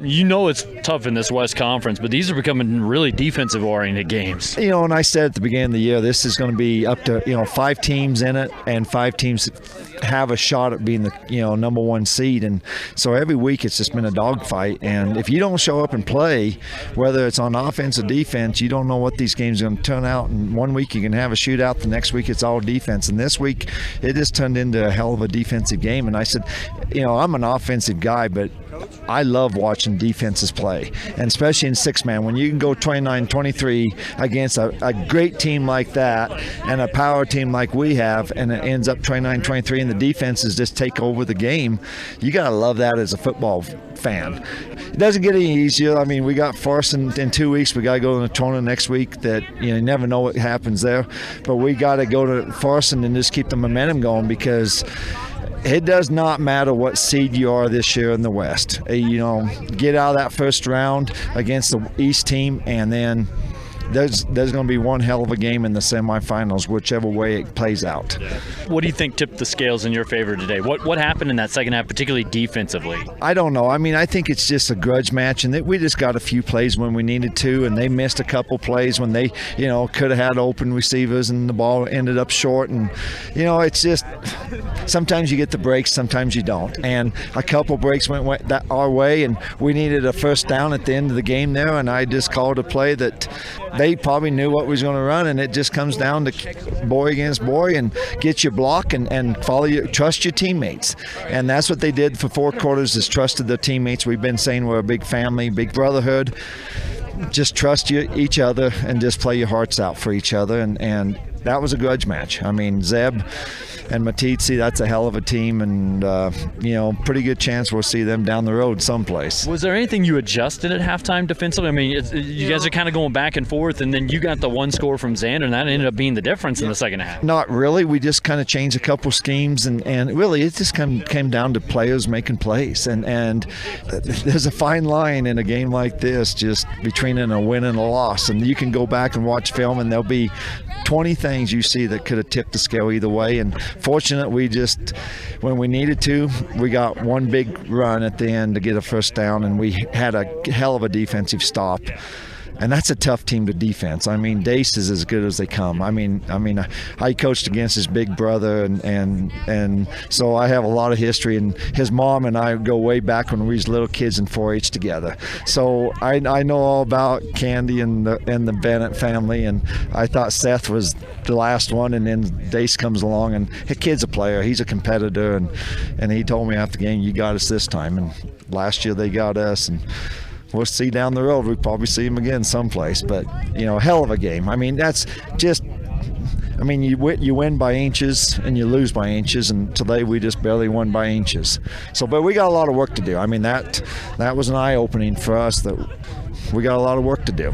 You know it's tough in this West Conference, but these are becoming really defensive-oriented games. And I said at the beginning of the year, this is going to be up to 5 teams in it, and 5 teams have a shot at being the number 1 seed. And so every week it's just been a dogfight. And if you don't show up and play, whether it's on offense or defense, you don't know what these games are going to turn out. And one week you can have a shootout, the next week it's all defense. And this week it just turned into a hell of a defensive game. And I said, I'm an offensive guy, but I love watching defenses play, and especially in 6-man, when you can go 29-23 against a great team like that and a power team like we have, and it ends up 29-23 and the defenses just take over the game. You got to love that as a football fan. It doesn't get any easier. I mean, we got first in 2 weeks. We got to go to the tournament next week. That you never know what happens there, but we got to go to first and then just keep the momentum going, because it does not matter what seed you are this year in the West. Get out of that first round against the East team, and then there's going to be one hell of a game in the semifinals, whichever way it plays out. What do you think tipped the scales in your favor today? What happened in that second half, particularly defensively? I don't know. I mean, I think it's just a grudge match, and we just got a few plays when we needed to, and they missed a couple plays when they, could have had open receivers, and the ball ended up short. And, it's just sometimes you get the breaks, sometimes you don't. And a couple breaks went our way, and we needed a first down at the end of the game there, and I just called a play that they probably knew what was going to run, and it just comes down to boy against boy and get your block and trust your teammates. And that's what they did for 4 quarters, is trusted their teammates. We've been saying we're a big family, big brotherhood. Just trust each other and just play your hearts out for each other. And that was a grudge match. I mean, Zeb and Meeteetse, that's a hell of a team, and pretty good chance we'll see them down the road someplace. Was there anything you adjusted at halftime defensively? I mean, you guys are kind of going back and forth, and then you got the one score from Xander, and that ended up being the difference in the second half. Not really. We just kind of changed a couple schemes, and really it just came down to players making plays. And there's a fine line in a game like this, just between a win and a loss. And you can go back and watch film, and there'll be 20 things you see that could have tipped the scale either way. And fortunate, we just, when we needed to, we got one big run at the end to get a first down, and we had a hell of a defensive stop. And that's a tough team to defense. I mean, Dace is as good as they come. I mean, I coached against his big brother, and so I have a lot of history. And his mom and I go way back when we was little kids in 4-H together. So I know all about Candy and the Bennett family. And I thought Seth was the last one, and then Dace comes along, and the kid's a player. He's a competitor, and he told me after the game, "You got us this time." And last year they got us, and we'll see down the road. We'll probably see him again someplace. But, hell of a game. I mean, that's just – you win by inches and you lose by inches, and today we just barely won by inches. But we got a lot of work to do. I mean, that was an eye-opening for us, that we got a lot of work to do.